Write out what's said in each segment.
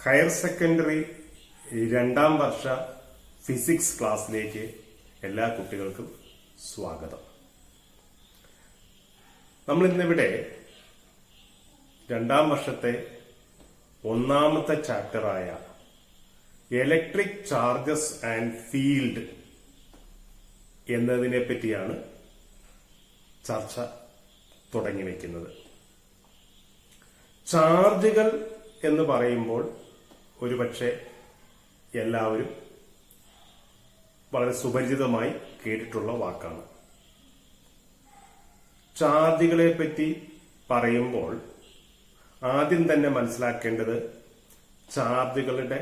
Higher secondary രണ്ടാം വർഷ physics ക്ലാസ്സിലേക്ക് എല്ലാ കുട്ടികൾക്കും സ്വാഗതം. നമ്മളിന്നിവിടെ രണ്ടാം വർഷത്തെ ഒന്നാമത്തെ ചാപ്റ്ററായ ഇലക്ട്രിക് ചാർജസ് ആൻഡ് ഫീൽഡ് എന്നതിനെ പറ്റിയാണ് ചർച്ച തുടങ്ങി വയ്ക്കുന്നത്. ചാർജുകൾ എന്ന് പറയുമ്പോൾ ഒരുപക്ഷെ എല്ലാവരും വളരെ സുപരിചിതമായി കേട്ടിട്ടുള്ള വാക്കാണ്. ചാർജുകളെ പറ്റി പറയുമ്പോൾ ആദ്യം തന്നെ മനസ്സിലാക്കേണ്ടത് ചാർജുകളുടെ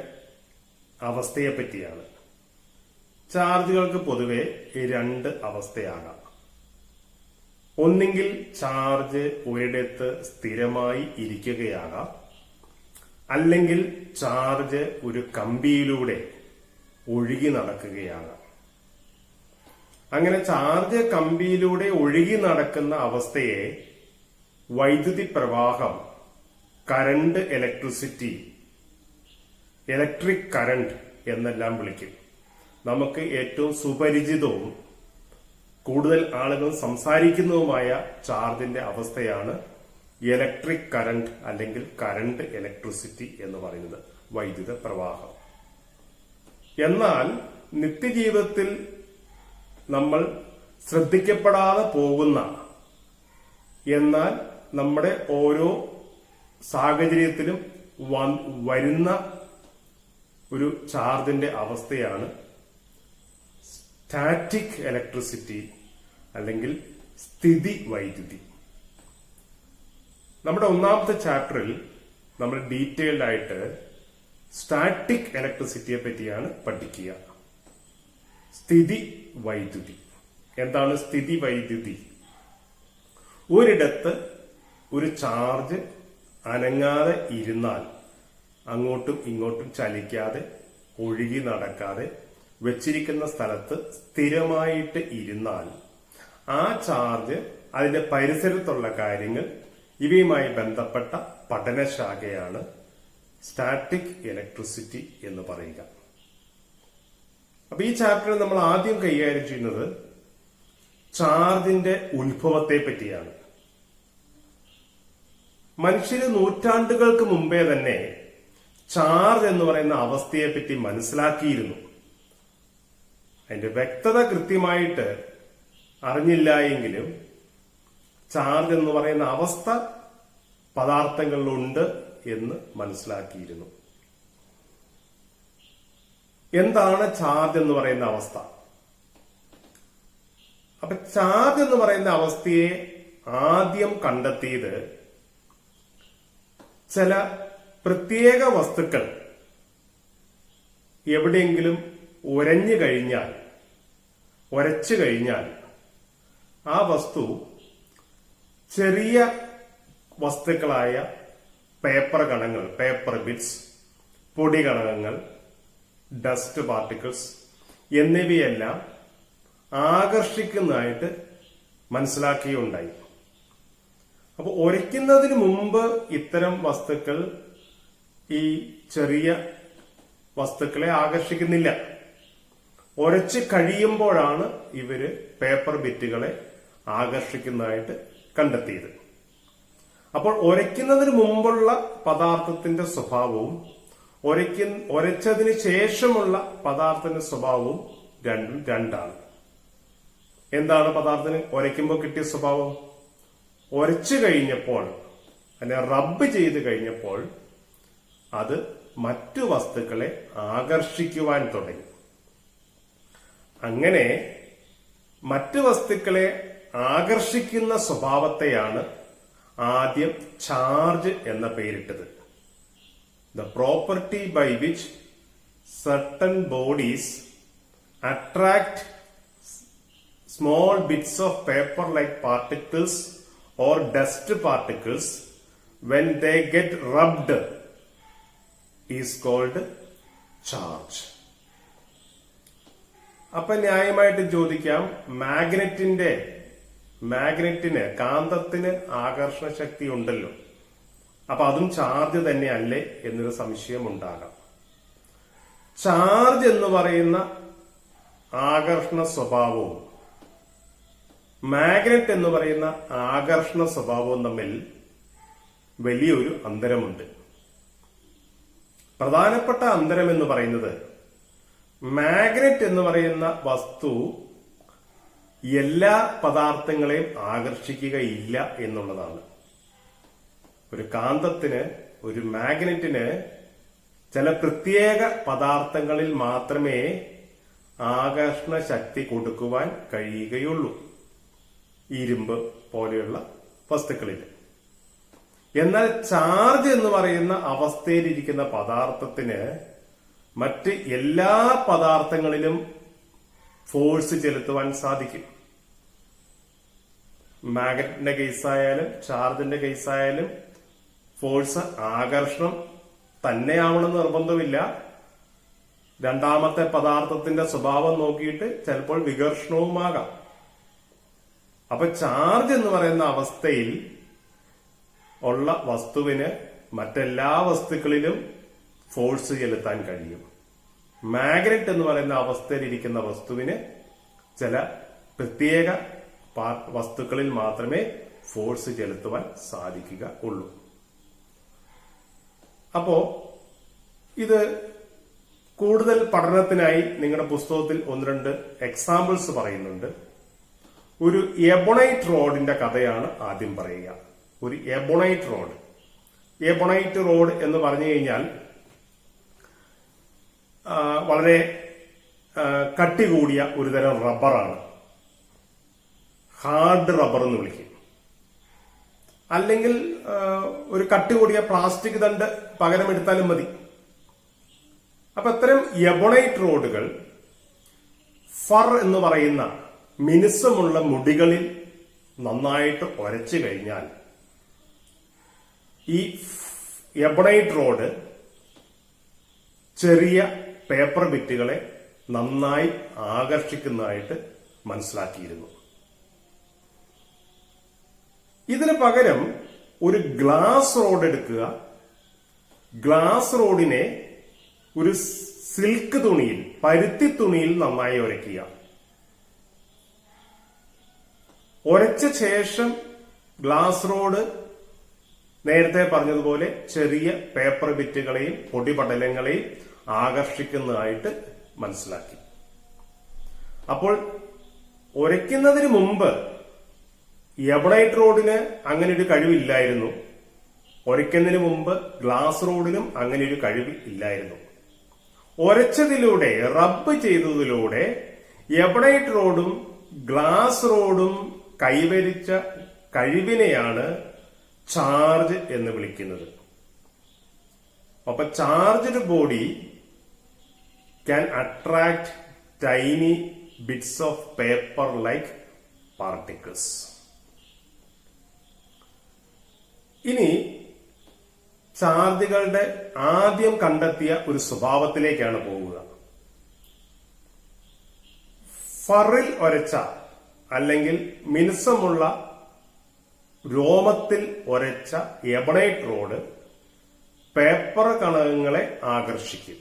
അവസ്ഥയെ പറ്റിയാണ്. ചാർജുകൾക്ക് പൊതുവെ രണ്ട് അവസ്ഥയാകാം. ഒന്നുകിൽ ചാർജ് ഒരിടത്ത് സ്ഥിരമായി ഇരിക്കുകയാകാം, അല്ലെങ്കിൽ ചാർജ് ഒരു കമ്പിയിലൂടെ ഒഴുകി നടക്കുകയാകാം. അങ്ങനെ ചാർജ് കമ്പിയിലൂടെ ഒഴുകി നടക്കുന്ന അവസ്ഥയെ വൈദ്യുതി പ്രവാഹം, കറണ്ട്, ഇലക്ട്രിസിറ്റി, ഇലക്ട്രിക് കറണ്ട് എന്നെല്ലാം വിളിക്കും. നമുക്ക് ഏറ്റവും സുപരിചിതവും കൂടുതൽ ആളുകൾ സംസാരിക്കുന്നതുമായ ചാർജിന്റെ അവസ്ഥയാണ് ഇലക്ട്രിക് കറണ്ട് അല്ലെങ്കിൽ കറണ്ട് ഇലക്ട്രിസിറ്റി എന്ന് പറയുന്നത്, വൈദ്യുത പ്രവാഹം. എന്നാൽ നിത്യജീവിതത്തിൽ നമ്മൾ ശ്രദ്ധിക്കപ്പെടാതെ പോകുന്ന, എന്നാൽ നമ്മുടെ ഓരോ സാഹചര്യത്തിലും വരുന്ന ഒരു ചാർജിന്റെ അവസ്ഥയാണ് സ്റ്റാറ്റിക് ഇലക്ട്രിസിറ്റി അല്ലെങ്കിൽ സ്ഥിതി വൈദ്യുതി. നമ്മുടെ ഒന്നാമത്തെ ചാപ്റ്ററിൽ നമ്മൾ ഡീറ്റെയിൽഡ് ആയിട്ട് സ്റ്റാറ്റിക് ഇലക്ട്രിസിറ്റിയെ പറ്റിയാണ് പഠിക്കുക. സ്ഥിതി വൈദ്യുതി എന്താണ്? സ്ഥിതി വൈദ്യുതി ഒരിടത്ത് ഒരു ചാർജ് അനങ്ങാതെ ഇരുന്നാൽ, അങ്ങോട്ടും ഇങ്ങോട്ടും ചലിക്കാതെ ഒഴുകി നടക്കാതെ വെച്ചിരിക്കുന്ന സ്ഥലത്ത് സ്ഥിരമായിട്ട് ഇരുന്നാൽ ആ ചാർജ്, അതിന്റെ പരിസരത്തുള്ള കാര്യങ്ങൾ, ഇവയുമായി ബന്ധപ്പെട്ട പഠനശാഖയാണ് സ്റ്റാറ്റിക് ഇലക്ട്രിസിറ്റി എന്ന് പറയുക. അപ്പൊ ഈ ചാപ്റ്ററിൽ നമ്മൾ ആദ്യം കൈകാര്യം ചെയ്യുന്നത് ചാർജിന്റെ ഉത്ഭവത്തെ പറ്റിയാണ്. മനുഷ്യര് നൂറ്റാണ്ടുകൾക്ക് മുമ്പേ തന്നെ ചാർജ് എന്ന് പറയുന്ന അവസ്ഥയെ പറ്റി മനസ്സിലാക്കിയിരുന്നു. അതിന്റെ വ്യക്തത കൃത്യമായിട്ട് അറിഞ്ഞില്ല എങ്കിലും ചാർജ് എന്ന് പറയുന്ന അവസ്ഥ പദാർത്ഥങ്ങളിലുണ്ട് എന്ന് മനസ്സിലാക്കിയിരുന്നു. എന്താണ് ചാർജ് എന്ന് പറയുന്ന അവസ്ഥ? അപ്പൊ ചാർജ് എന്ന് പറയുന്ന അവസ്ഥയെ ആദ്യം കണ്ടെത്തിയത് ചില പ്രത്യേക വസ്തുക്കൾ എവിടെയെങ്കിലും ഉരച്ചു കഴിഞ്ഞാൽ ആ വസ്തു ചെറിയ വസ്തുക്കളായ പേപ്പർ കണങ്ങൾ, പേപ്പർ ബിറ്റ്സ്, പൊടി കണകങ്ങൾ, ഡസ്റ്റ് പാർട്ടിക്കിൾസ് എന്നിവയെല്ലാം ആകർഷിക്കുന്നതായിട്ട് മനസ്സിലാക്കുകയുണ്ടായി. അപ്പൊ ഉരയ്ക്കുന്നതിന് മുമ്പ് ഇത്തരം വസ്തുക്കൾ ഈ ചെറിയ വസ്തുക്കളെ ആകർഷിക്കുന്നില്ല. ഉരച്ച് കഴിയുമ്പോഴാണ് ഇവര് പേപ്പർ ബിറ്റുകളെ ആകർഷിക്കുന്നതായിട്ട് കണ്ടെത്തിയത്. അപ്പോൾ ഉരയ്ക്കുന്നതിന് മുമ്പുള്ള പദാർത്ഥത്തിന്റെ സ്വഭാവവും ഉരച്ചതിന് ശേഷമുള്ള പദാർത്ഥത്തിന്റെ സ്വഭാവവും രണ്ടും രണ്ടാണ്. എന്താണ് പദാർത്ഥത്തിന് ഉരയ്ക്കുമ്പോൾ കിട്ടിയ സ്വഭാവം? ഉരച്ചു കഴിഞ്ഞപ്പോൾ, അല്ലെ റബ്ബ് ചെയ്ത് കഴിഞ്ഞപ്പോൾ അത് മറ്റു വസ്തുക്കളെ ആകർഷിക്കുവാൻ തുടങ്ങി. അങ്ങനെ മറ്റു വസ്തുക്കളെ ആകർഷിക്കുന്ന സ്വഭാവത്തെയാണ് ആദ്യം ചാർജ് എന്ന പേരിട്ടത്. The property by which certain bodies attract small bits of paper like particles or dust particles when they get rubbed is called charge. അപ്പൊ ന്യായമായിട്ട് ചോദിക്കാം, മാഗ്നറ്റിന് കാന്തത്തിന് ആകർഷണ ശക്തി ഉണ്ടല്ലോ. അപ്പൊ അതും ചാർജ് തന്നെയല്ലേ എന്നൊരു സംശയം ഉണ്ടാകാം. ചാർജ് എന്ന് പറയുന്ന ആകർഷണ സ്വഭാവവും മാഗ്നറ്റ് എന്ന് പറയുന്ന ആകർഷണ സ്വഭാവവും തമ്മിൽ വലിയൊരു അന്തരമുണ്ട്. പ്രധാനപ്പെട്ട അന്തരം എന്ന് പറയുന്നത് മാഗ്നറ്റ് എന്ന് പറയുന്ന വസ്തു എല്ലാ പദാർത്ഥങ്ങളെയും ആകർഷിക്കുകയില്ല എന്നുള്ളതാണ്. ഒരു കാന്തത്തിന്, ഒരു മാഗ്നറ്റിന് ചില പ്രത്യേക പദാർത്ഥങ്ങളിൽ മാത്രമേ ആകർഷണ ശക്തി കൊടുക്കുവാൻ കഴിയുകയുള്ളൂ, ഇരുമ്പ് പോലെയുള്ള വസ്തുക്കളിൽ. എന്നാൽ ചാർജ് എന്ന് പറയുന്ന അവസ്ഥയിലിരിക്കുന്ന പദാർത്ഥത്തിന് മറ്റ് എല്ലാ പദാർത്ഥങ്ങളിലും ഫോഴ്സ് ചെലുത്തുവാൻ സാധിക്കും. മാഗ്നറ്റിന്റെ കേസായാലും ചാർജിന്റെ കേസായാലും ഫോഴ്സ് ആകർഷണം തന്നെയാവണമെന്ന് നിർബന്ധമില്ല. രണ്ടാമത്തെ പദാർത്ഥത്തിന്റെ സ്വഭാവം നോക്കിയിട്ട് ചിലപ്പോൾ വികർഷണവുമാകാം. അപ്പൊ ചാർജ് എന്ന് പറയുന്ന അവസ്ഥയിൽ ഉള്ള വസ്തുവിന് മറ്റെല്ലാ വസ്തുക്കളിലും ഫോഴ്സ് ചെലുത്താൻ കഴിയും. മാഗ്നറ്റ് എന്ന് പറയുന്ന അവസ്ഥയിലിരിക്കുന്ന വസ്തുവിന് ചില പ്രത്യേക വസ്തുക്കളിൽ മാത്രമേ ഫോഴ്സ് ചെലുത്തുവാൻ സാധിക്കുക ഉള്ളൂ. അപ്പോ ഇത് കൂടുതൽ പഠനത്തിനായി നിങ്ങളുടെ പുസ്തകത്തിൽ 1-2 എക്സാമ്പിൾസ് പറയുന്നുണ്ട്. ഒരു എബണൈറ്റ് റോഡിന്റെ കഥയാണ് ആദ്യം പറയുക. ഒരു എബണൈറ്റ് റോഡ്. എബണൈറ്റ് റോഡ് എന്ന് പറഞ്ഞു കഴിഞ്ഞാൽ വളരെ കട്ടി കൂടിയ ഒരു തരം റബ്ബറാണ്. ഹാർഡ് റബ്ബർ എന്ന് വിളിക്കും. അല്ലെങ്കിൽ ഒരു കട്ടി കൂടിയ പ്ലാസ്റ്റിക് ദണ്ട് പകരമെടുത്താലും മതി. അപ്പൊ അത്തരം എബണൈറ്റ് റോഡുകൾ ഫർ എന്ന് പറയുന്ന മിനുസമുള്ള മുടികളിൽ നന്നായിട്ട് ഉരച്ചു കഴിഞ്ഞാൽ ഈ എബണൈറ്റ് റോഡ് ചെറിയ പേപ്പർ ബിറ്റുകളെ നന്നായി ആകർഷിക്കുന്നതായിട്ട് മനസ്സിലാക്കിയിരുന്നു. ഇതിന് പകരം ഒരു ഗ്ലാസ് റോഡ് എടുക്കുക. ഗ്ലാസ് റോഡിനെ ഒരു സിൽക്ക് തുണിയിൽ, പരുത്തി തുണിയിൽ നന്നായി ഉരയ്ക്കുക. ഉരച്ച ശേഷം ഗ്ലാസ് റോഡ് നേരത്തെ പറഞ്ഞതുപോലെ ചെറിയ പേപ്പർ ബിറ്റുകളെയും പൊടിപടലങ്ങളെയും ആകർഷിക്കുന്നതായിട്ട് മനസ്സിലാക്കി. അപ്പോൾ ഉരയ്ക്കുന്നതിന് മുമ്പ് എബണൈറ്റ് റോഡിന് അങ്ങനെ ഒരു കഴിവില്ലായിരുന്നു. ഉരയ്ക്കുന്നതിന് മുമ്പ് ഗ്ലാസ് റോഡിനും അങ്ങനെ ഒരു കഴിവ് ഇല്ലായിരുന്നു. ഉരച്ചതിലൂടെ, റബ്ബ് ചെയ്തതിലൂടെ എബണൈറ്റ് റോഡും ഗ്ലാസ് റോഡും കൈവരിച്ച കഴിവിനെയാണ് ചാർജ് എന്ന് വിളിക്കുന്നത്. അപ്പൊ charged body can attract tiny bits of paper like particles. ഇനി ചാർജുകളുടെ ആദ്യം കണ്ടെത്തിയ ഒരു സ്വഭാവത്തിലേക്കാണ് പോവുക. ഫറിൽ ഒരച്ച അല്ലെങ്കിൽ മിനുസമുള്ള രോമത്തിൽ ഒരച്ച എബണൈറ്റ് റോഡ് പേപ്പർ കണകങ്ങളെ ആകർഷിക്കും.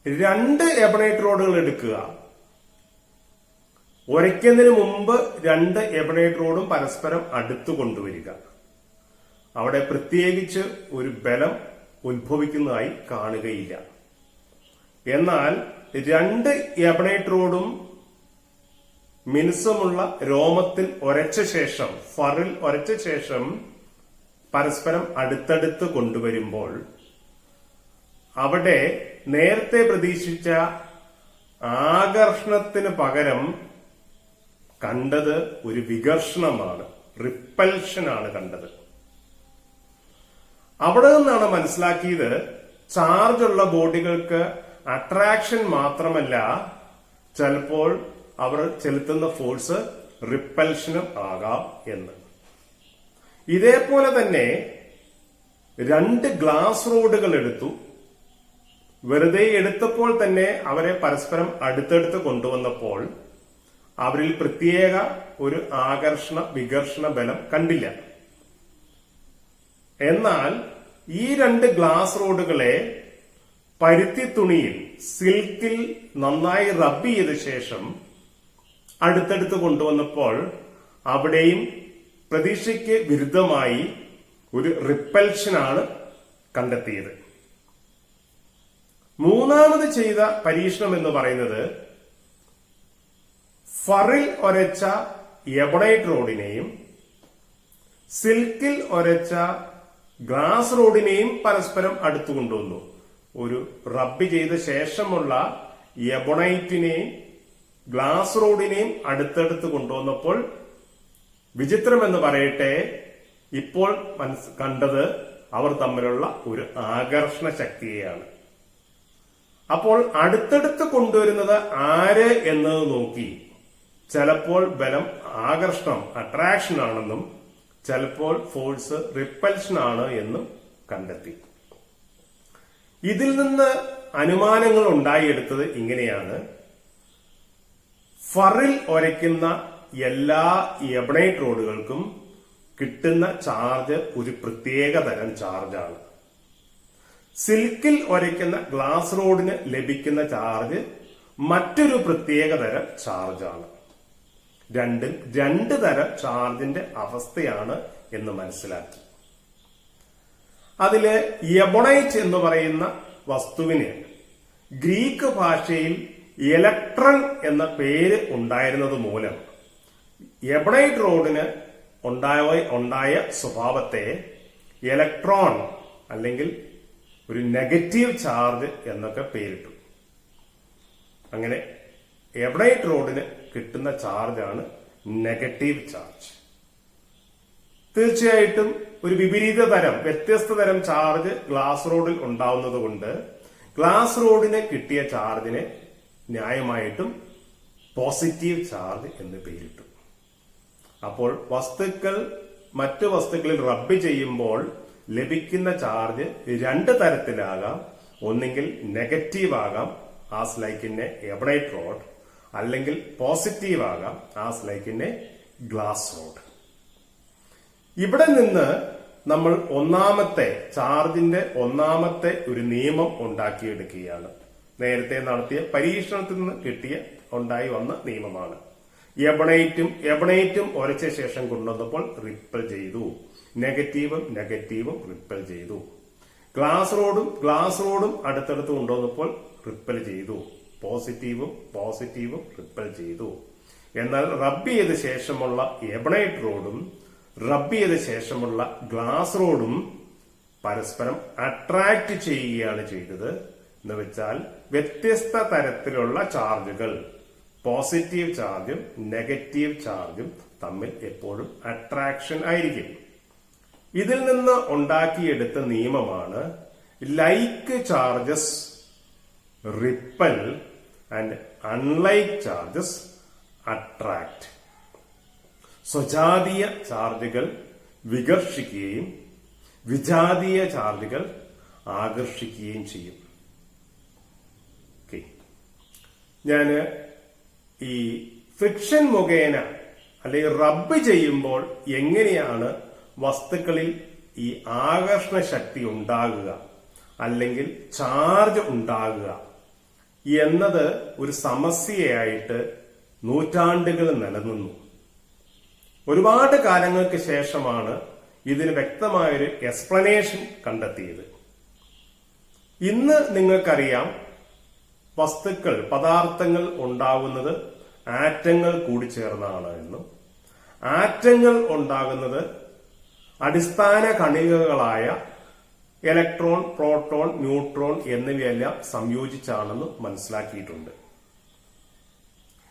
2 എബണൈറ്റ് റോഡുകൾ എടുക്കുക. ഉരയ്ക്കുന്നതിന് മുമ്പ് 2 എബണൈറ്റ് റോഡും പരസ്പരം അടുത്തു കൊണ്ടുവരിക. അവിടെ പ്രത്യേകിച്ച് ഒരു ബലം ഉത്ഭവിക്കുന്നതായി കാണുകയില്ല. എന്നാൽ 2 എബണൈറ്റ് റോഡും മിനുസമുള്ള രോമത്തിൽ ഒരച്ച ശേഷം, ഫറിൽ ഒരച്ച ശേഷം പരസ്പരം അടുത്തടുത്ത് കൊണ്ടുവരുമ്പോൾ അവിടെ നേരത്തെ പ്രതീക്ഷിച്ച ആകർഷണത്തിന് പകരം കണ്ടത് ഒരു വികർഷണമാണ്, റിപ്പൽഷനാണ് കണ്ടത്. അവിടെ നിന്നാണ് മനസ്സിലാക്കിയത് ചാർജുള്ള ബോഡികൾക്ക് അട്രാക്ഷൻ മാത്രമല്ല, ചിലപ്പോൾ അവർ ചെലുത്തുന്ന ഫോഴ്സ് റിപ്പൽഷനും ആകാം എന്ന്. ഇതേപോലെ തന്നെ 2 ഗ്ലാസ് റോഡുകൾ എടുത്തു. വെറുതെ എടുത്തപ്പോൾ തന്നെ അവരെ പരസ്പരം അടുത്തടുത്ത് കൊണ്ടുവന്നപ്പോൾ അവരിൽ പ്രത്യേക ഒരു ആകർഷണ വികർഷണ ബലം കണ്ടില്ല. എന്നാൽ ഈ രണ്ട് ഗ്ലാസ് റോഡുകളെ പരുത്തി തുണിയിൽ സിൽക്കിൽ നന്നായി റബ്ബ് ചെയ്ത ശേഷം അടുത്തടുത്ത് കൊണ്ടുവന്നപ്പോൾ അവിടെയും പ്രതീക്ഷയ്ക്ക് വിരുദ്ധമായി ഒരു റിപ്പൽഷനാണ് കണ്ടെത്തിയത്. മൂന്നാമത് ചെയ്ത പരീക്ഷണം എന്ന് പറയുന്നത് ഫറിൽ ഒരച്ച എബണൈറ്റ് റോഡിനെയും സിൽക്കിൽ ഒരച്ച ഗ്ലാസ് റോഡിനെയും പരസ്പരം അടുത്തു കൊണ്ടുവന്നു. ഒരു റബ്ബ് ചെയ്ത ശേഷമുള്ള എബണൈറ്റിനെയും ഗ്ലാസ് റോഡിനെയും അടുത്തടുത്ത് കൊണ്ടുവന്നപ്പോൾ വിചിത്രമെന്ന് പറയട്ടെ, ഇപ്പോൾ കണ്ടത് അവർ തമ്മിലുള്ള ഒരു ആകർഷണ ശക്തിയെയാണ്. അപ്പോൾ അടുത്തടുത്ത് കൊണ്ടുവരുന്നത് ആര് എന്നത് നോക്കി ചിലപ്പോൾ ബലം ആകർഷണം അട്രാക്ഷൻ ആണെന്നും ചിലപ്പോൾ ഫോഴ്സ് റിപ്പൽഷൻ ആണ് എന്നും കണ്ടെത്തി. ഇതിൽ നിന്ന് അനുമാനങ്ങൾ ഉണ്ടായിയെടുത്തത് ഇങ്ങനെയാണ്. ഫറിൽ ഒരയ്ക്കുന്ന എല്ലാ എബണൈറ്റ് റോഡുകൾക്കും കിട്ടുന്ന ചാർജ് ഒരു പ്രത്യേക തരം ചാർജാണ്. സിൽക്കിൽ ഒരയ്ക്കുന്ന ഗ്ലാസ് റോഡിന് ലഭിക്കുന്ന ചാർജ് മറ്റൊരു പ്രത്യേക തരം ചാർജാണ്. രണ്ടും രണ്ട് തരം ചാർജിന്റെ അവസ്ഥയാണ് എന്ന് മനസ്സിലാക്കി. അതില് എബണൈറ്റ് എന്ന് പറയുന്ന വസ്തുവിന് ഗ്രീക്ക് ഭാഷയിൽ ഇലക്ട്രൺ എന്ന പേര് ഉണ്ടായിരുന്നത് മൂലം എബണൈറ്റ് റോഡിന് ഉണ്ടായ സ്വഭാവത്തെ ഇലക്ട്രോൺ അല്ലെങ്കിൽ ഒരു നെഗറ്റീവ് ചാർജ് എന്നൊക്കെ പേരിട്ടു. അങ്ങനെ എബണൈറ്റ് റോഡിന് കിട്ടുന്ന ചാർജാണ് നെഗറ്റീവ് ചാർജ്. തീർച്ചയായിട്ടും ഒരു വിപരീത തരം വ്യത്യസ്ത തരം ചാർജ് ഗ്ലാസ് റോഡിൽ ഉണ്ടാവുന്നത് കൊണ്ട് ഗ്ലാസ് റോഡിന് കിട്ടിയ ചാർജിനെ ന്യായമായിട്ടും പോസിറ്റീവ് ചാർജ് എന്ന് പേരിട്ടു. അപ്പോൾ വസ്തുക്കൾ മറ്റു വസ്തുക്കളിൽ റബ്ബ് ചെയ്യുമ്പോൾ ലഭിക്കുന്ന ചാർജ് രണ്ട് തരത്തിലാകാം. ഒന്നെങ്കിൽ നെഗറ്റീവ് ആകാം, as like in A ebonite road, അല്ലെങ്കിൽ പോസിറ്റീവ് ആകാം, as like in A glass rod. ഇവിടെ നിന്ന് നമ്മൾ ഒന്നാമത്തെ ചാർജിന്റെ ഒന്നാമത്തെ ഒരു നിയമം ഉണ്ടാക്കിയെടുക്കുകയാണ്. നേരത്തെ നടത്തിയ പരീക്ഷണത്തിൽ നിന്ന് ഉണ്ടായി വന്ന നിയമമാണ്. എബണൈറ്റും ഒരച്ച ശേഷം കൊണ്ടുവന്നപ്പോൾ റിപ്പൽ ചെയ്തു. നെഗറ്റീവും റിപ്പൽ ചെയ്തു. ഗ്ലാസ് റോഡും അടുത്തടുത്ത് കൊണ്ടുവന്നപ്പോൾ റിപ്പൽ ചെയ്തു. പോസിറ്റീവും റിപ്പൽ ചെയ്തു. എന്നാൽ റബ്ബ് ചെയ്ത ശേഷമുള്ള എബണൈറ്റ് റോഡും റബ്ബ് ചെയ്ത ശേഷമുള്ള ഗ്ലാസ് റോഡും പരസ്പരം അട്രാക്ട് ചെയ്യുകയാണ് ചെയ്തത്. എന്ന് വെച്ചാൽ വ്യത്യസ്ത തരത്തിലുള്ള ചാർജുകൾ, പോസിറ്റീവ് ചാർജും നെഗറ്റീവ് ചാർജും തമ്മിൽ എപ്പോഴും അട്രാക്ഷൻ ആയിരിക്കും. ഇതിൽ നിന്ന് ഉണ്ടാക്കിയെടുത്ത നിയമമാണ് like charges repel and unlike charges attract. സ്വജാതീയ ചാർജുകൾ വികർഷിക്കുകയും വിജാതീയ ചാർജുകൾ ആകർഷിക്കുകയും ചെയ്യും. ഞാന് ഈ ഫ്രിക്ഷൻ മുഖേന അല്ലെങ്കിൽ റബ്ബ് ചെയ്യുമ്പോൾ എങ്ങനെയാണ് വസ്തുക്കളിൽ ഈ ആകർഷണ ശക്തി ഉണ്ടാകുക അല്ലെങ്കിൽ ചാർജ് ഉണ്ടാകുക എന്നത് ഒരു സമസ്യയായിട്ട് നൂറ്റാണ്ടുകൾ നിലനിന്നു. ഒരുപാട് കാലങ്ങൾക്ക് ശേഷമാണ് ഇതിന് വ്യക്തമായൊരു എക്സ്പ്ലനേഷൻ കണ്ടെത്തിയത്. ഇന്ന് നിങ്ങൾക്കറിയാം, പദാർത്ഥങ്ങൾ ഉണ്ടാകുന്നത് ആറ്റങ്ങൾ കൂടിച്ചേർന്നാണ് എന്നും ആറ്റങ്ങൾ ഉണ്ടാകുന്നത് അടിസ്ഥാന കണികകളായ ഇലക്ട്രോൺ, പ്രോട്ടോൺ, ന്യൂട്രോൺ എന്നിവയെല്ലാം സംയോജിച്ചാണെന്ന് മനസ്സിലാക്കിയിട്ടുണ്ട്.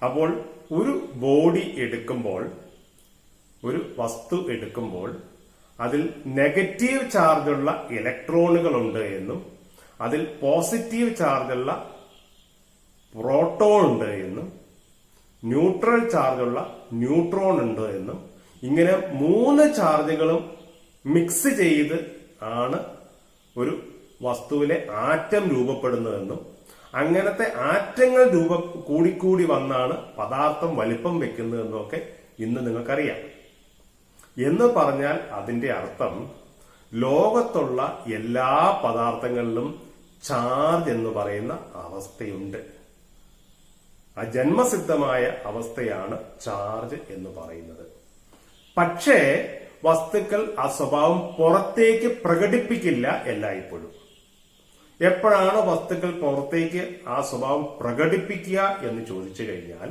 അപ്പോൾ ഒരു ബോഡി എടുക്കുമ്പോൾ, ഒരു വസ്തു എടുക്കുമ്പോൾ അതിൽ നെഗറ്റീവ് ചാർജുള്ള ഇലക്ട്രോണുകളുണ്ട് എന്നും അതിൽ പോസിറ്റീവ് ചാർജുള്ള പ്രോട്ടോൺ ഉണ്ട് എന്നും ന്യൂട്രൽ ചാർജുള്ള ന്യൂട്രോൺ ഉണ്ട് എന്നും ഇങ്ങനെ 3 ചാർജുകളും മിക്സ് ചെയ്ത് ആണ് ഒരു വസ്തുവിലെ ആറ്റം രൂപപ്പെടുന്നതെന്നും അങ്ങനത്തെ ആറ്റങ്ങൾ കൂടിക്കൂടി വന്നാണ് പദാർത്ഥം വലിപ്പം വെക്കുന്നതെന്നും ഒക്കെ ഇന്ന് നിങ്ങൾക്കറിയാം. എന്ന് പറഞ്ഞാൽ അതിന്റെ അർത്ഥം ലോകത്തുള്ള എല്ലാ പദാർത്ഥങ്ങളിലും ചാർജ് എന്ന് പറയുന്ന അവസ്ഥയുണ്ട്. ആ ജന്മസിദ്ധമായ അവസ്ഥയാണ് ചാർജ് എന്ന് പറയുന്നത്. പക്ഷേ വസ്തുക്കൾ ആ സ്വഭാവം പുറത്തേക്ക് പ്രകടിപ്പിക്കില്ല എല്ലായ്പ്പോഴും. എപ്പോഴാണ് വസ്തുക്കൾ പുറത്തേക്ക് ആ സ്വഭാവം പ്രകടിപ്പിക്കുക എന്ന് ചോദിച്ചു കഴിഞ്ഞാൽ,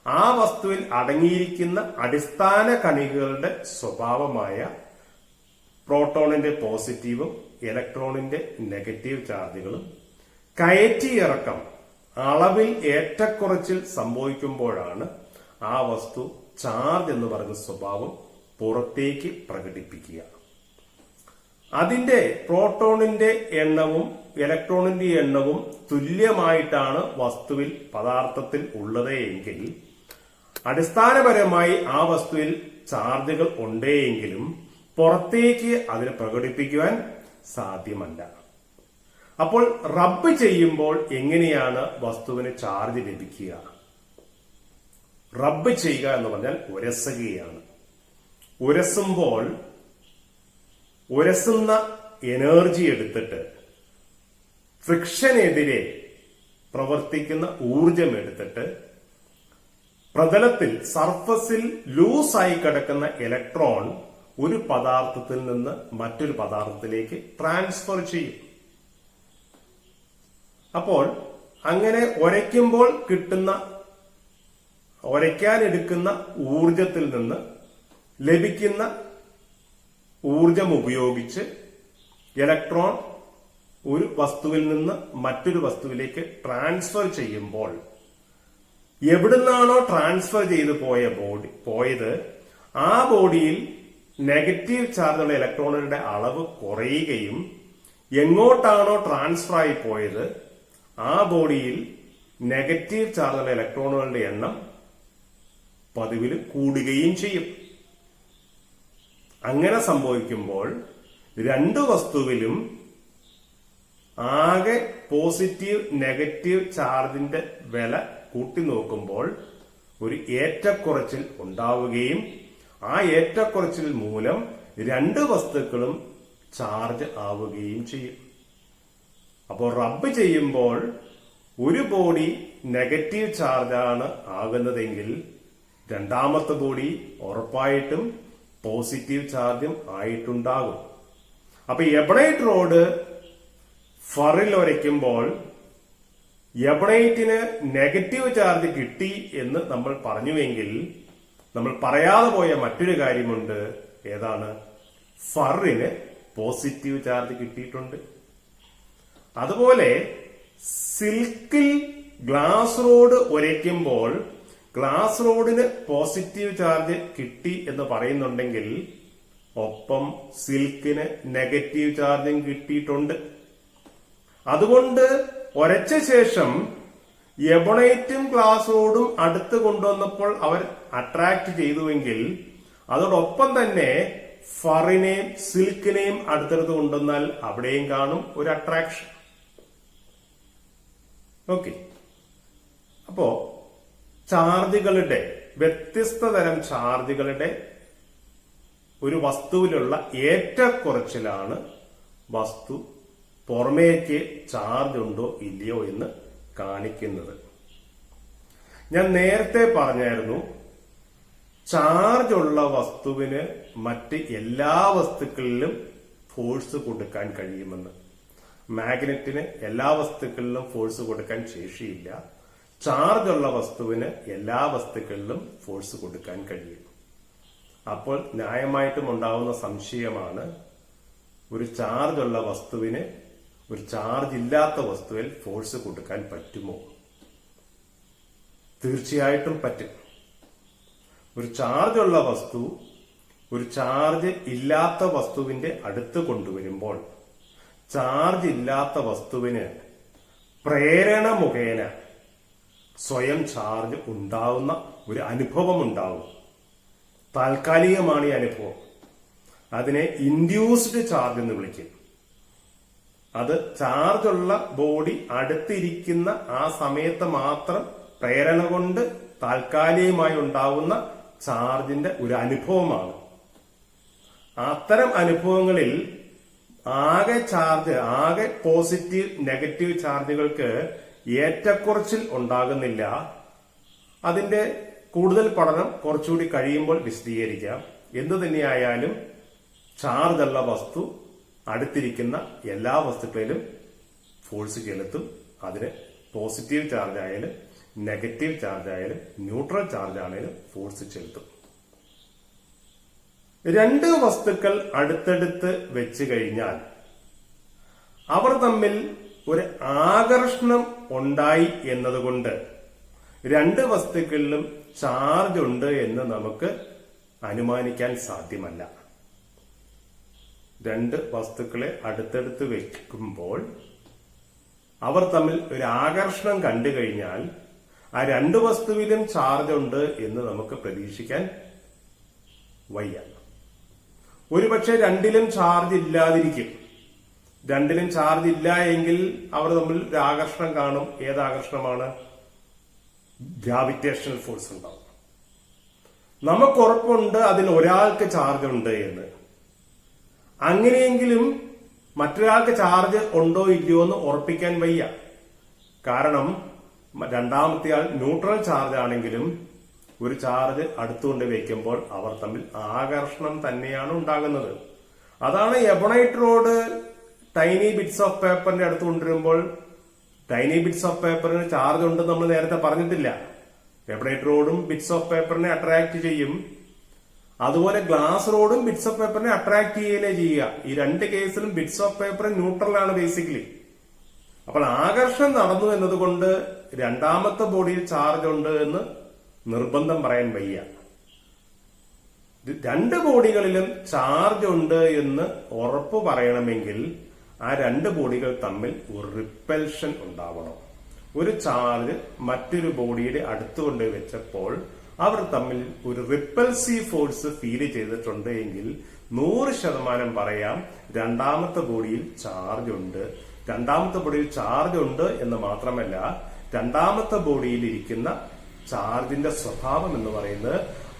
ആ വസ്തുവിൽ അടങ്ങിയിരിക്കുന്ന അടിസ്ഥാന കണികകളുടെ സ്വഭാവമായ പ്രോട്ടോണിന്റെ പോസിറ്റീവും ഇലക്ട്രോണിന്റെ നെഗറ്റീവ് ചാർജുകളും കയറ്റിയിറക്കം അളവിൽ ഏറ്റക്കുറച്ചിൽ സംഭവിക്കുമ്പോഴാണ് ആ വസ്തു ചാർജ് എന്ന് പറയുന്ന സ്വഭാവം പുറത്തേക്ക് പ്രകടിപ്പിക്കുക. അതിന്റെ പ്രോട്ടോണിന്റെ എണ്ണവും ഇലക്ട്രോണിന്റെ എണ്ണവും തുല്യമായിട്ടാണ് വസ്തുവിൽ പദാർത്ഥത്തിൽ ഉള്ളത് എങ്കിൽ അടിസ്ഥാനപരമായി ആ വസ്തുവിൽ ചാർജുകൾ ഉണ്ടെങ്കിലും പുറത്തേക്ക് അതിനെ പ്രകടിപ്പിക്കുവാൻ സാധ്യമല്ല. അപ്പോൾ റബ്ബ് ചെയ്യുമ്പോൾ എങ്ങനെയാണ് വസ്തുവിന് ചാർജ് ലഭിക്കുക? റബ്ബ് ചെയ്യുക എന്ന് പറഞ്ഞാൽ ഉരസുകയാണ്. ഉരസുമ്പോൾ ഉരസുന്ന എനർജി എടുത്തിട്ട് ഫ്രിക്ഷനെതിരെ പ്രവർത്തിക്കുന്ന ഊർജം എടുത്തിട്ട് പ്രതലത്തിൽ സർഫസിൽ ലൂസായി കിടക്കുന്ന ഇലക്ട്രോൺ ഒരു പദാർത്ഥത്തിൽ നിന്ന് മറ്റൊരു പദാർത്ഥത്തിലേക്ക് ട്രാൻസ്ഫർ ചെയ്യും. അപ്പോൾ അങ്ങനെ ഉരയ്ക്കുമ്പോൾ കിട്ടുന്ന ഉരയ്ക്കാനെടുക്കുന്ന ഊർജത്തിൽ നിന്ന് ലഭിക്കുന്ന ഊർജം ഉപയോഗിച്ച് ഇലക്ട്രോൺ ഒരു വസ്തുവിൽ നിന്ന് മറ്റൊരു വസ്തുവിലേക്ക് ട്രാൻസ്ഫർ ചെയ്യുമ്പോൾ എവിടുന്നാണോ ട്രാൻസ്ഫർ ചെയ്ത് പോയത് ആ ബോഡിയിൽ നെഗറ്റീവ് ചാർജുള്ള ഇലക്ട്രോണുകളുടെ അളവ് കുറയുകയും എങ്ങോട്ടാണോ ട്രാൻസ്ഫർ ആയി പോയത് ആ ബോഡിയിൽ നെഗറ്റീവ് ചാർജുള്ള ഇലക്ട്രോണുകളുടെ എണ്ണം പതിവിൽ കൂടുകയും ചെയ്യും. അങ്ങനെ സംഭവിക്കുമ്പോൾ രണ്ട് വസ്തുവിലും ആകെ പോസിറ്റീവ് നെഗറ്റീവ് ചാർജിന്റെ വില കൂട്ടി നോക്കുമ്പോൾ ഒരു ഏറ്റക്കുറച്ചിൽ ഉണ്ടാവുകയും ആ ഏറ്റക്കുറച്ചിൽ മൂലം രണ്ട് വസ്തുക്കളും ചാർജ് ആവുകയും ചെയ്യും. അപ്പോൾ റബ്ബ് ചെയ്യുമ്പോൾ ഒരു ബോഡി നെഗറ്റീവ് ചാർജാണ് ആകുന്നതെങ്കിൽ രണ്ടാമത്തെ ബോഡി ഉറപ്പായിട്ടും പോസിറ്റീവ് ചാർജും ആയിട്ടുണ്ടാകും. അപ്പൊ എബണൈറ്റ് റോഡ് ഫറിൽ ഉരയ്ക്കുമ്പോൾ എബണൈറ്റിന് നെഗറ്റീവ് ചാർജ് കിട്ടി എന്ന് നമ്മൾ പറഞ്ഞുവെങ്കിൽ നമ്മൾ പറയാതെ പോയ മറ്റൊരു കാര്യമുണ്ട്. ഏതാണ്? ഫറിന് പോസിറ്റീവ് ചാർജ് കിട്ടിയിട്ടുണ്ട്. അതുപോലെ സിൽക്കിൽ ഗ്ലാസ് റോഡ് ഉരയ്ക്കുമ്പോൾ ഗ്ലാസ് റോഡിന് പോസിറ്റീവ് ചാർജ് കിട്ടി എന്ന് പറയുന്നുണ്ടെങ്കിൽ ഒപ്പം സിൽക്കിന് നെഗറ്റീവ് ചാർജും കിട്ടിയിട്ടുണ്ട്. അതുകൊണ്ട് ഉരച്ച ശേഷം എബണൈറ്റും ഗ്ലാസ് റോഡും അടുത്ത് കൊണ്ടുവന്നപ്പോൾ അവർ അട്രാക്ട് ചെയ്തുവെങ്കിൽ അതോടൊപ്പം തന്നെ ഫറിനെയും സിൽക്കിനെയും അടുത്തടുത്ത് കൊണ്ടുവന്നാൽ അവിടെയും കാണും ഒരു അട്രാക്ഷൻ. ഓക്കെ. അപ്പോ ചാർജുകളുടെ വ്യത്യസ്ത തരം ചാർജുകളുടെ ഒരു വസ്തുവിലുള്ള ഏറ്റക്കുറച്ചിലാണ് വസ്തു പുറമേക്ക് ചാർജ് ഉണ്ടോ ഇല്ലയോ എന്ന് കാണിക്കുന്നത്. ഞാൻ നേരത്തെ പറഞ്ഞായിരുന്നു, ചാർജ് ഉള്ള വസ്തുവിന് മറ്റ് എല്ലാ വസ്തുക്കളിലും ഫോഴ്സ് കൊടുക്കാൻ കഴിയുമെന്ന്. മാഗ്നറ്റിന് എല്ലാ വസ്തുക്കളിലും ഫോഴ്സ് കൊടുക്കാൻ ശേഷിയില്ല. ചാർജ് ഉള്ള വസ്തുവിന് എല്ലാ വസ്തുക്കളിലും ഫോഴ്സ് കൊടുക്കാൻ കഴിയും. അപ്പോൾ ന്യായമായിട്ടും ഉണ്ടാവുന്ന സംശയമാണ്, ഒരു ചാർജ് ഉള്ള വസ്തുവിന് ഒരു ചാർജ് ഇല്ലാത്ത വസ്തുവിൽ ഫോഴ്സ് കൊടുക്കാൻ പറ്റുമോ? തീർച്ചയായിട്ടും പറ്റും. ഒരു ചാർജ് ഉള്ള വസ്തു ഒരു ചാർജ് ഇല്ലാത്ത വസ്തുവിന്റെ അടുത്ത് കൊണ്ടുവരുമ്പോൾ ചാർജ് ഇല്ലാത്ത വസ്തുവിന് പ്രേരണ മുഖേന സ്വയം ചാർജ് ഉണ്ടാവുന്ന ഒരു അനുഭവം ഉണ്ടാവും. താൽക്കാലികമാണ് ഈ അനുഭവം. അതിനെ ഇൻഡ്യൂസ്ഡ് ചാർജ് എന്ന് വിളിക്കും. അത് ചാർജുള്ള ബോഡി അടുത്തിരിക്കുന്ന ആ സമയത്ത് മാത്രം പ്രേരണ കൊണ്ട് താൽക്കാലികമായി ഉണ്ടാവുന്ന ചാർജിന്റെ ഒരു അനുഭവമാണ്. അത്തരം അനുഭവങ്ങളിൽ ആകെ പോസിറ്റീവ് നെഗറ്റീവ് ചാർജുകൾക്ക് ഏറ്റക്കുറച്ചിൽ ഉണ്ടാകുന്നില്ല. അതിന്റെ കൂടുതൽ പഠനം കുറച്ചുകൂടി കഴിയുമ്പോൾ വിശദീകരിക്കാം. എന്തു തന്നെയായാലും ചാർജ് ഉള്ള വസ്തു അടുത്തിരിക്കുന്ന എല്ലാ വസ്തുക്കളിലും ഫോഴ്സ് ചെലുത്തും. അതിന് പോസിറ്റീവ് ചാർജ് ആയാലും നെഗറ്റീവ് ചാർജ് ആയാലും ന്യൂട്രൽ ചാർജ് ആണെങ്കിലും ഫോഴ്സ് ചെലുത്തും. രണ്ട് വസ്തുക്കൾ അടുത്തടുത്ത് വെച്ച് കഴിഞ്ഞാൽ അവർ തമ്മിൽ ഒരു ആകർഷണം ഉണ്ടായി എന്നതുകൊണ്ട് രണ്ട് വസ്തുക്കളിലും ചാർജ് ഉണ്ട് എന്ന് നമുക്ക് അനുമാനിക്കാൻ സാധ്യമല്ല. രണ്ട് വസ്തുക്കളെ അടുത്തടുത്ത് വെക്കുമ്പോൾ അവർ തമ്മിൽ ഒരു ആകർഷണം കണ്ടു കഴിഞ്ഞാൽ ആ രണ്ട് വസ്തുവിലും ചാർജ് ഉണ്ട് എന്ന് നമുക്ക് പ്രതീക്ഷിക്കാൻ വയ്യ. ഒരുപക്ഷെ രണ്ടിലും ചാർജ് ഇല്ലാതിരിക്കും. രണ്ടിലും ചാർജ് ഇല്ല എങ്കിൽ അവർ തമ്മിൽ ഒരു ആകർഷണം കാണും. ഏത് ആകർഷണമാണ്? ഗ്രാവിറ്റേഷണൽ ഫോഴ്സ് ഉണ്ടാവും. നമുക്ക് ഉറപ്പുണ്ട് അതിൽ ഒരാൾക്ക് ചാർജ് ഉണ്ട് എന്ന്. അങ്ങനെയെങ്കിലും മറ്റൊരാൾക്ക് ചാർജ് ഉണ്ടോ ഇല്ലയോ എന്ന് ഉറപ്പിക്കാൻ വയ്യ. കാരണം രണ്ടാമത്തെ ആൾ ന്യൂട്രൽ ചാർജ് ആണെങ്കിലും ഒരു ചാർജ് അടുത്തുകൊണ്ട് വയ്ക്കുമ്പോൾ അവർ തമ്മിൽ ആകർഷണം തന്നെയാണ് ഉണ്ടാകുന്നത്. അതാണ് ebonite road tiny bits of പേപ്പറിന്റെ അടുത്ത് കൊണ്ടുവരുമ്പോൾ ടൈനി ബിറ്റ്സ് ഓഫ് പേപ്പറിന് ചാർജ് ഉണ്ടെന്ന് നമ്മൾ നേരത്തെ പറഞ്ഞിട്ടില്ല. എബണൈറ്റ് റോഡും ബിറ്റ്സ് ഓഫ് പേപ്പറിനെ അട്രാക്ട് ചെയ്യും. അതുപോലെ ഗ്ലാസ് റോഡും ബിറ്റ്സ് ഓഫ് പേപ്പറിനെ അട്രാക്ട് ചെയ്യലേ ചെയ്യുക. ഈ രണ്ട് കേസിലും ബിറ്റ്സ് ഓഫ് പേപ്പർ ന്യൂട്രലാണ് ബേസിക്കലി. അപ്പോൾ ആകർഷണം നടന്നു എന്നതുകൊണ്ട് രണ്ടാമത്തെ ബോഡിയിൽ ചാർജ് ഉണ്ട് എന്ന് നിർബന്ധം പറയാൻ വയ്യ. രണ്ട് ബോഡികളിലും ചാർജ് ഉണ്ട് എന്ന് ഉറപ്പ് പറയണമെങ്കിൽ ആ രണ്ട് ബോഡികൾ തമ്മിൽ ഒരു റിപ്പൽഷൻ ഉണ്ടാവണം. ഒരു ചാർജ് മറ്റൊരു ബോഡിയുടെ അടുത്തുകൊണ്ട് വെച്ചപ്പോൾ അവർ തമ്മിൽ ഒരു റിപ്പൽസീവ് ഫോഴ്സ് ഫീൽ ചെയ്തിട്ടുണ്ട് എങ്കിൽ 100% പറയാം രണ്ടാമത്തെ ബോഡിയിൽ ചാർജ് ഉണ്ട്. രണ്ടാമത്തെ ബോഡിയിൽ ചാർജ് ഉണ്ട് എന്ന് മാത്രമല്ല, രണ്ടാമത്തെ ബോഡിയിൽ ഇരിക്കുന്ന ചാർജിന്റെ സ്വഭാവം എന്ന് പറയുന്നത്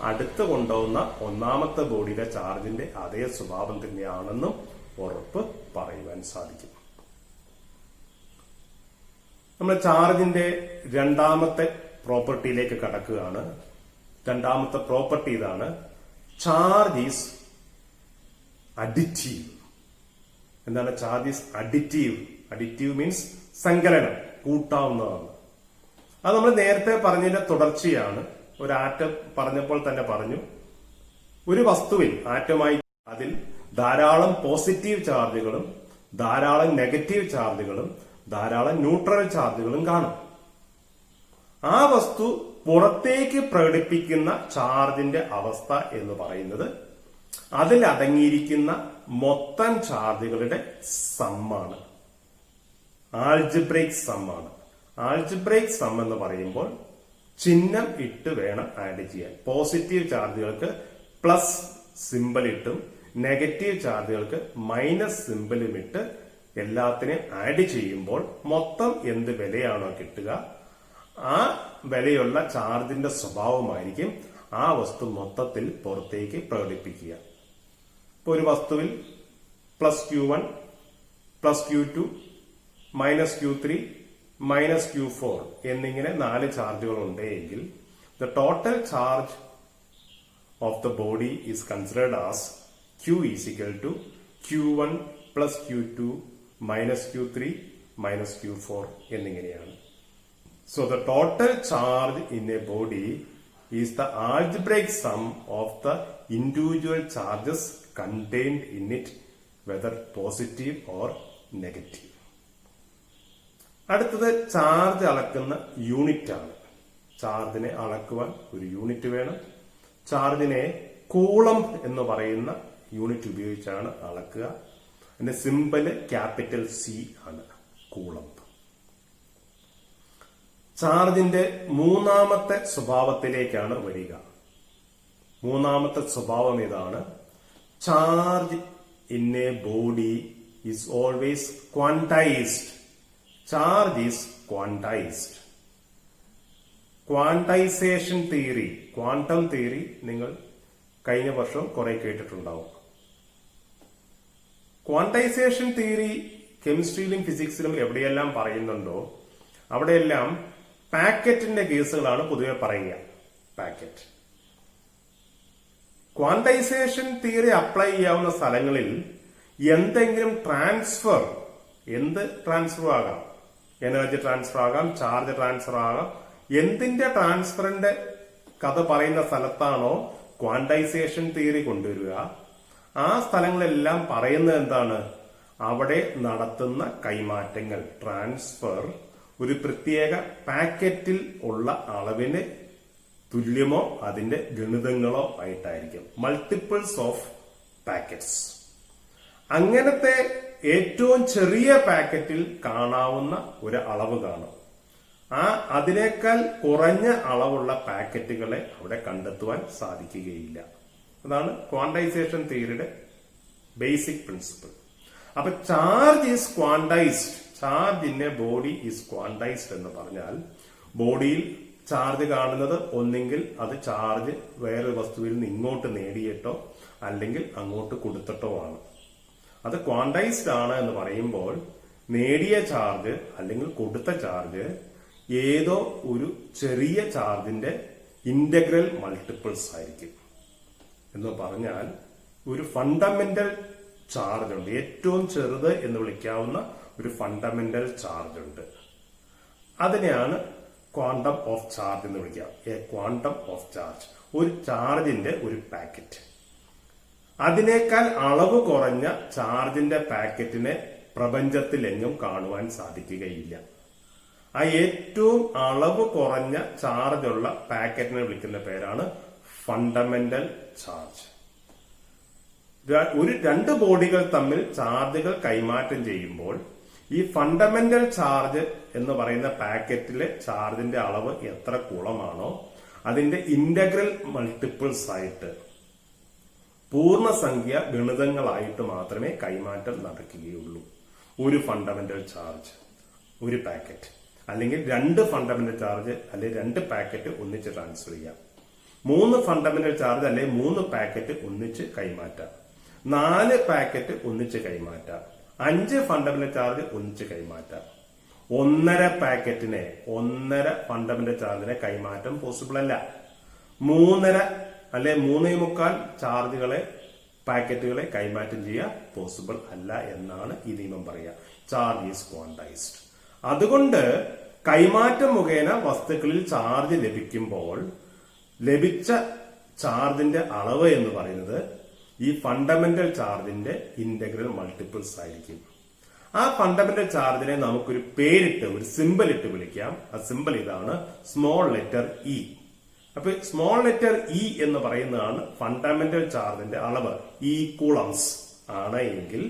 അടുത്ത് കൊണ്ടുപോകുന്ന ഒന്നാമത്തെ ബോഡിയിലെ ചാർജിന്റെ അതേ സ്വഭാവം തന്നെയാണെന്നും ഉറപ്പ് പറയുവാൻ സാധിക്കും. നമ്മൾ ചാർജിന്റെ രണ്ടാമത്തെ പ്രോപ്പർട്ടിയിലേക്ക് കടക്കുകയാണ്. രണ്ടാമത്തെ പ്രോപ്പർട്ടി ഇതാണ്: ചാർജ് ഈസ് അഡിറ്റീവ്. എന്താണ് charge is additive? Additive means സങ്കലനം, കൂട്ടാവുന്നതാണ്. അത് നമ്മൾ നേരത്തെ പറഞ്ഞതിന്റെ തുടർച്ചയാണ്. ഒരു ആറ്റം പറഞ്ഞപ്പോൾ തന്നെ പറഞ്ഞു, ഒരു വസ്തുവിൽ ആറ്റമായി അതിൽ ധാരാളം പോസിറ്റീവ് ചാർജുകളും ധാരാളം നെഗറ്റീവ് ചാർജുകളും ധാരാളം ന്യൂട്രൽ ചാർജുകളും കാണും. ആ വസ്തു പുറത്തേക്ക് പ്രകടിപ്പിക്കുന്ന ചാർജിന്റെ അവസ്ഥ എന്ന് പറയുന്നത് അതിൽ അടങ്ങിയിരിക്കുന്ന മൊത്തം ചാർജുകളുടെ സമ്മാണ്, ആൾജിബ്രൈക് സമ്മാണ്. ആൾജിബ്രൈക് സം എന്ന് പറയുമ്പോൾ ചിഹ്നം ഇട്ട് വേണം ആഡ് ചെയ്യാൻ. പോസിറ്റീവ് ചാർജുകൾക്ക് പ്ലസ് സിമ്പിൾ ഇട്ടും നെഗറ്റീവ് ചാർജുകൾക്ക് മൈനസ് സിമ്പിളും ഇട്ട് എല്ലാത്തിനെയും ആഡ് ചെയ്യുമ്പോൾ മൊത്തം എന്ത് വിലയാണോ കിട്ടുക ആ വിലയുള്ള ചാർജിന്റെ സ്വഭാവമായിരിക്കും ആ വസ്തു മൊത്തത്തിൽ പുറത്തേക്ക് പ്രകടിപ്പിക്കുക. ഇപ്പൊ ഒരു വസ്തുവിൽ +Q1 +Q2 -Q3 -Q4 എന്നിങ്ങനെ 4 ചാർജുകൾ ഉണ്ടെങ്കിൽ the total charge of the body is considered as Q is equal to Q1 + Q2 -Q3 -Q4 എന്നിങ്ങനെയാണ്. So the total charge in a body is the algebraic sum of the individual charges contained in it, whether positive or negative. അടുത്തത് charge അളക്കുന്ന unit ആണ്. ചാർജിനെ അളക്കുവാൻ ഒരു unit വേണം. ചാർജിനെ Coulomb എന്ന് പറയുന്ന യൂണിറ്റ് ഉപയോഗിച്ചാണ് അളക്കുക. അതിന്റെ സിമ്പല് C ആണ്, കൂളംബ്. ചാർജിന്റെ മൂന്നാമത്തെ സ്വഭാവത്തിലേക്കാണ് വരിക. മൂന്നാമത്തെ സ്വഭാവം ഇതാണ്: charge in A body is always quantised. Charge is quantised. Quantisation theory, quantum theory നിങ്ങൾ കഴിഞ്ഞ വർഷം കുറെ കേട്ടിട്ടുണ്ടാവും. ക്വാണ്ടൈസേഷൻ തിയറി കെമിസ്ട്രിയിലും ഫിസിക്സിലും എവിടെയെല്ലാം പറയുന്നുണ്ടോ അവിടെയെല്ലാം പാക്കറ്റിന്റെ കേസുകളാണ് പൊതുവെ പറയുക. പാക്കറ്റ്. ക്വാണ്ടൈസേഷൻ തിയറി അപ്ലൈ ചെയ്യാവുന്ന സ്ഥലങ്ങളിൽ എന്തെങ്കിലും ട്രാൻസ്ഫർ, എന്ത് ട്രാൻസ്ഫർ ആകാം, എനർജി ട്രാൻസ്ഫർ ആകാം, ചാർജ് ട്രാൻസ്ഫർ ആകാം, എന്തിന്റെ ട്രാൻസ്ഫറിന്റെ കഥ പറയുന്ന സ്ഥലത്താണോ ക്വാണ്ടൈസേഷൻ തിയറി കൊണ്ടുവരിക, ആ സ്ഥലങ്ങളെല്ലാം പറയുന്നത് എന്താണ്, അവിടെ നടത്തുന്ന കൈമാറ്റങ്ങൾ, ട്രാൻസ്ഫർ ഒരു പ്രത്യേക പാക്കറ്റിൽ ഉള്ള അളവിന് തുല്യമോ അതിന്റെ ഗണിതങ്ങളോ ആയിട്ടായിരിക്കും. Multiples of packets. അങ്ങനത്തെ ഏറ്റവും ചെറിയ പാക്കറ്റിൽ കാണാവുന്ന ഒരു അളവ് കാണും. അതിനേക്കാൾ കുറഞ്ഞ അളവുള്ള പാക്കറ്റുകളെ അവിടെ കണ്ടെത്തുവാൻ സാധിക്കുകയില്ല. അതാണ് ക്വാണ്ടൈസേഷൻ തിയറിയുടെ ബേസിക് പ്രിൻസിപ്പിൾ. അപ്പൊ charge is quantised. Charge in A body is quantised എന്ന് പറഞ്ഞാൽ ബോഡിയിൽ ചാർജ് കാണുന്നത് ഒന്നെങ്കിൽ അത് ചാർജ് വേറൊരു വസ്തുവിൽ നിന്ന് ഇങ്ങോട്ട് നേടിയിട്ടോ അല്ലെങ്കിൽ അങ്ങോട്ട് കൊടുത്തിട്ടോ ആണ്. അത് ക്വാണ്ടൈസ്ഡ് ആണ് എന്ന് പറയുമ്പോൾ നേടിയ ചാർജ് അല്ലെങ്കിൽ കൊടുത്ത ചാർജ് ഏതോ ഒരു ചെറിയ ചാർജിന്റെ ഇന്റഗ്രൽ മൾട്ടിപ്പിൾസ് ആയിരിക്കും. എന്ന് പറഞ്ഞാൽ ഒരു ഫണ്ടമെന്റൽ ചാർജ് ഉണ്ട്, ഏറ്റവും ചെറുത് എന്ന് വിളിക്കാവുന്ന ഒരു ഫണ്ടമെന്റൽ ചാർജ് ഉണ്ട്. അതിനെയാണ് ക്വാണ്ടം ഓഫ് ചാർജ് എന്ന് വിളിക്കാം. എ ക്വാണ്ടം ഓഫ് ചാർജ്, ഒരു ചാർജിന്റെ ഒരു പാക്കറ്റ്. അതിനേക്കാൾ അളവ് കുറഞ്ഞ ചാർജിന്റെ പാക്കറ്റിനെ പ്രപഞ്ചത്തിലെങ്ങും കാണുവാൻ സാധിക്കുകയില്ല. ആ ഏറ്റവും അളവ് കുറഞ്ഞ ചാർജുള്ള പാക്കറ്റിനെ വിളിക്കുന്ന പേരാണ് ഫണ്ടമെന്റൽ ചാർജ്. രണ്ട് ബോഡികൾ തമ്മിൽ ചാർജുകൾ കൈമാറ്റം ചെയ്യുമ്പോൾ ഈ ഫണ്ടമെന്റൽ ചാർജ് എന്ന് പറയുന്ന പാക്കറ്റിലെ ചാർജിന്റെ അളവ് എത്ര കൂളമാണോ അതിന്റെ ഇന്റഗ്രൽ മൾട്ടിപ്പിൾസ് ആയിട്ട്, പൂർണ്ണസംഖ്യ ഗണിതങ്ങളായിട്ട് മാത്രമേ കൈമാറ്റം നടക്കുകയുള്ളൂ. ഒരു ഫണ്ടമെന്റൽ ചാർജ്, ഒരു പാക്കറ്റ്, അല്ലെങ്കിൽ രണ്ട് ഫണ്ടമെന്റൽ ചാർജ് അല്ലെങ്കിൽ രണ്ട് പാക്കറ്റ് ഒന്നിച്ച് ട്രാൻസ്ഫർ ചെയ്യാം. 3 ഫണ്ടമെന്റൽ ചാർജ് അല്ലെങ്കിൽ 3 പാക്കറ്റ് ഒന്നിച്ച് കൈമാറ്റാം. 4 പാക്കറ്റ് ഒന്നിച്ച് കൈമാറ്റാം. 5 ഫണ്ടമെന്റൽ ചാർജ് ഒന്നിച്ച് കൈമാറ്റാം. 1.5 പാക്കറ്റിനെ, 1.5 ഫണ്ടമെന്റൽ ചാർജിനെ കൈമാറ്റം പോസിബിൾ അല്ല. 3.5 അല്ലെ 3.25 ചാർജുകളെ, പാക്കറ്റുകളെ കൈമാറ്റം ചെയ്യുക പോസിബിൾ അല്ല എന്നാണ് ഈ നിയമം പറയുക. Charge is quantised. അതുകൊണ്ട് കൈമാറ്റം മുഖേന വസ്തുക്കളിൽ ചാർജ് ലഭിക്കുമ്പോൾ ലഭിച്ച ചാർജിന്റെ അളവ് എന്ന് പറയുന്നത് ഈ ഫണ്ടമെന്റൽ ചാർജിന്റെ ഇന്റഗ്രൽ മൾട്ടിപ്പിൾസ് ആയിരിക്കും. ആ ഫണ്ടമെന്റൽ ചാർജിനെ നമുക്കൊരു പേരിട്ട്, ഒരു സിമ്പൽ ഇട്ട് വിളിക്കാം. ആ സിമ്പൽ ഇതാണ്, സ്മോൾ ലെറ്റർ ഇ. അപ്പൊ സ്മോൾ ലെറ്റർ ഇ എന്ന് പറയുന്നതാണ് ഫണ്ടമെന്റൽ ചാർജിന്റെ അളവ്. ഇ കൂളംസ് ആണ് എങ്കിൽ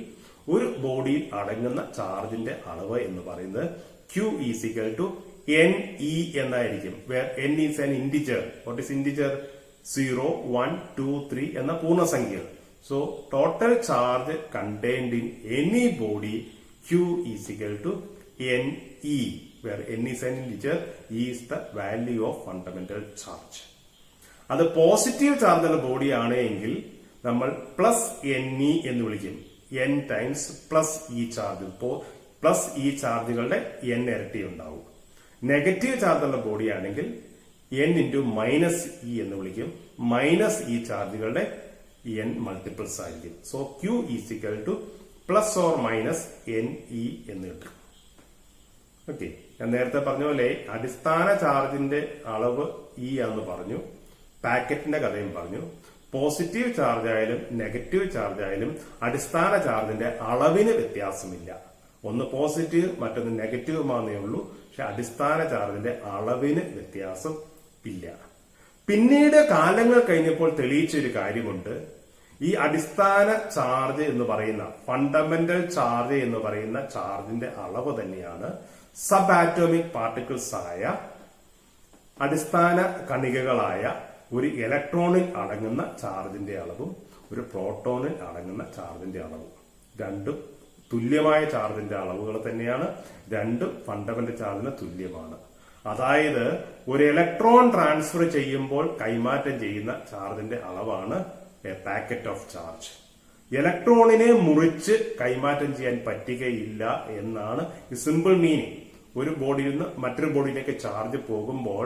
ഒരു ബോഡിയിൽ അടങ്ങുന്ന ചാർജിന്റെ അളവ് എന്ന് പറയുന്നത് Q is equal to NE എന്നായിരിക്കും. where N is an integer. What is integer? 0, 1, 2, 3 എന്ന പൂർണ്ണസംഖ്യ. So total charge contained in any body Q is equal to NE, where N is an integer, E is the value of fundamental charge. അത് positive ചാർജുള്ള body ആണ് എങ്കിൽ നമ്മൾ plus NE എന്ന് വിളിക്കും. N times plus ഈ charge. Plus ഈ ചാർജുകളുടെ N ഇരട്ടി ഉണ്ടാവും. നെഗറ്റീവ് ചാർജുള്ള ബോഡി ആണെങ്കിൽ N ഇൻറ്റു മൈനസ് ഇ എന്ന് വിളിക്കും. മൈനസ് ഈ ചാർജുകളുടെ N മൾട്ടിപ്പിൾസ് ആയിരിക്കും. So Q is equal two plus or minus NE എന്ന് കിട്ടും. ഓക്കെ, ഞാൻ നേരത്തെ പറഞ്ഞ പോലെ അടിസ്ഥാന ചാർജിന്റെ അളവ് E ആണെന്ന് പറഞ്ഞു. പാക്കറ്റിന്റെ കഥയും പറഞ്ഞു. പോസിറ്റീവ് ചാർജ് ആയാലും നെഗറ്റീവ് ചാർജ് ആയാലും അടിസ്ഥാന ചാർജിന്റെ അളവിന് വ്യത്യാസമില്ല. ഒന്ന് പോസിറ്റീവ് മറ്റൊന്ന് നെഗറ്റീവുമാണെന്നേ ഉള്ളൂ. പക്ഷെ അടിസ്ഥാന ചാർജിന്റെ അളവിന് വ്യത്യാസം ഇല്ല. പിന്നീട് കാലങ്ങൾ കഴിഞ്ഞപ്പോൾ തെളിയിച്ചൊരു കാര്യമുണ്ട്. ഈ അടിസ്ഥാന ചാർജ് എന്ന് പറയുന്ന, ഫണ്ടമെന്റൽ ചാർജ് എന്ന് പറയുന്ന ചാർജിന്റെ അളവ് തന്നെയാണ് സബ് ആറ്റോമിക് പാർട്ടിക്കിൾസ് ആയ, അടിസ്ഥാന കണികകളായ ഒരു ഇലക്ട്രോണിൽ അടങ്ങുന്ന ചാർജിന്റെ അളവും ഒരു പ്രോട്ടോണിൽ അടങ്ങുന്ന ചാർജിന്റെ അളവും. രണ്ടും തുല്യമായ ചാർജിന്റെ അളവുകൾ തന്നെയാണ്. രണ്ടും ഫണ്ടമെന്റൽ ചാർജിന് തുല്യമാണ്. അതായത് ഒരു ഇലക്ട്രോൺ ട്രാൻസ്ഫർ ചെയ്യുമ്പോൾ കൈമാറ്റം ചെയ്യുന്ന ചാർജിന്റെ അളവാണ് എ പാക്കറ്റ് ഓഫ് ചാർജ്. ഇലക്ട്രോണിനെ മുറിച്ച് കൈമാറ്റം ചെയ്യാൻ പറ്റുകയില്ല എന്നാണ് ഈ സിമ്പിൾ മീനിങ്. ഒരു ബോഡിയിൽ നിന്ന് മറ്റൊരു ബോഡിയിലേക്ക് ചാർജ് പോകുമ്പോൾ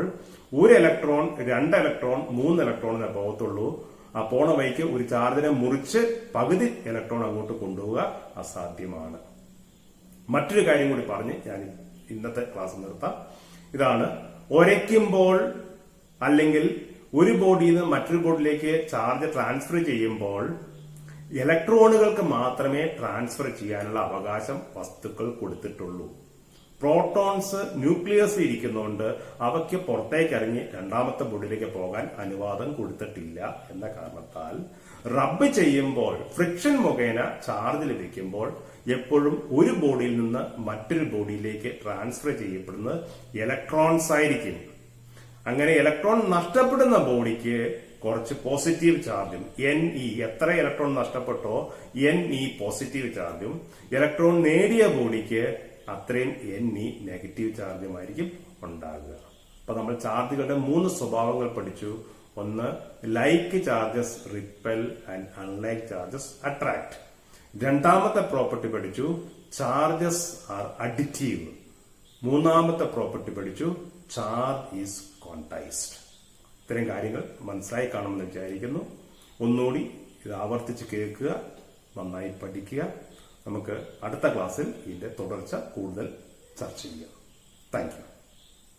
ഒരു ഇലക്ട്രോൺ, 2 ഇലക്ട്രോൺ, 3 ഇലക്ട്രോണിനെ പോകത്തുള്ളൂ. ആ പോണ വഴിക്ക് ഒരു ചാർജിനെ മുറിച്ച് പകുതി ഇലക്ട്രോൺ അങ്ങോട്ട് കൊണ്ടുപോവുക അസാധ്യമാണ്. മറ്റൊരു കാര്യം കൂടി പറഞ്ഞ് ഞാൻ ഇന്നത്തെ ക്ലാസ് നിർത്താം. ഇതാണ്, ഒരയ്ക്കുമ്പോൾ അല്ലെങ്കിൽ ഒരു ബോഡിയിൽ നിന്ന് മറ്റൊരു ബോഡിയിലേക്ക് ചാർജ് ട്രാൻസ്ഫർ ചെയ്യുമ്പോൾ ഇലക്ട്രോണുകൾക്ക് മാത്രമേ ട്രാൻസ്ഫർ ചെയ്യാനുള്ള അവകാശം വസ്തുക്കൾ കൊടുത്തിട്ടുള്ളൂ. പ്രോട്ടോൺസ് ന്യൂക്ലിയസിൽ ഇരിക്കുന്നതുകൊണ്ട് അവയ്ക്ക് പുറത്തേക്ക് ഇറങ്ങി രണ്ടാമത്തെ ബോഡിയിലേക്ക് പോകാൻ അനുവാദം കൊടുത്തിട്ടില്ല എന്ന കാരണത്താൽ റബ്ബ് ചെയ്യുമ്പോൾ, ഫ്രിക്ഷൻ മുഖേന ചാർജ് ലഭിക്കുമ്പോൾ എപ്പോഴും ഒരു ബോഡിയിൽ നിന്ന് മറ്റൊരു ബോഡിയിലേക്ക് ട്രാൻസ്ഫർ ചെയ്യപ്പെടുന്നത് ഇലക്ട്രോൺസ് ആയിരിക്കും. അങ്ങനെ ഇലക്ട്രോൺ നഷ്ടപ്പെടുന്ന ബോഡിക്ക് കുറച്ച് പോസിറ്റീവ് ചാർജും, Ne എത്ര ഇലക്ട്രോൺ നഷ്ടപ്പെട്ടോ Ne പോസിറ്റീവ് ചാർജും, ഇലക്ട്രോൺ നേടിയ ബോഡിക്ക് അത്രയും Ne നെഗറ്റീവ് ചാർജുമായിരിക്കും ഉണ്ടാകുക. അപ്പൊ നമ്മൾ ചാർജുകളുടെ 3 സ്വഭാവങ്ങൾ പഠിച്ചു. ഒന്ന്, like charges repel and unlike charges attract. രണ്ടാമത്തെ പ്രോപ്പർട്ടി പഠിച്ചു, ചാർജസ് ആർ അഡിറ്റീവ്. മൂന്നാമത്തെ പ്രോപ്പർട്ടി പഠിച്ചു, ചാർജ് ഈസ് ക്വാണ്ടൈസ്ഡ്. ഇത്തരം കാര്യങ്ങൾ മനസ്സിലായി കാണുമെന്ന് വിചാരിക്കുന്നു. ഒന്നുകൂടി ഇത് ആവർത്തിച്ച് കേൾക്കുക, നന്നായി പഠിക്കുക. നമുക്ക് അടുത്ത ക്ലാസ്സിൽ ഇതിന്റെ തുടർച്ച കൂടുതൽ ചർച്ച ചെയ്യാം. Thank you.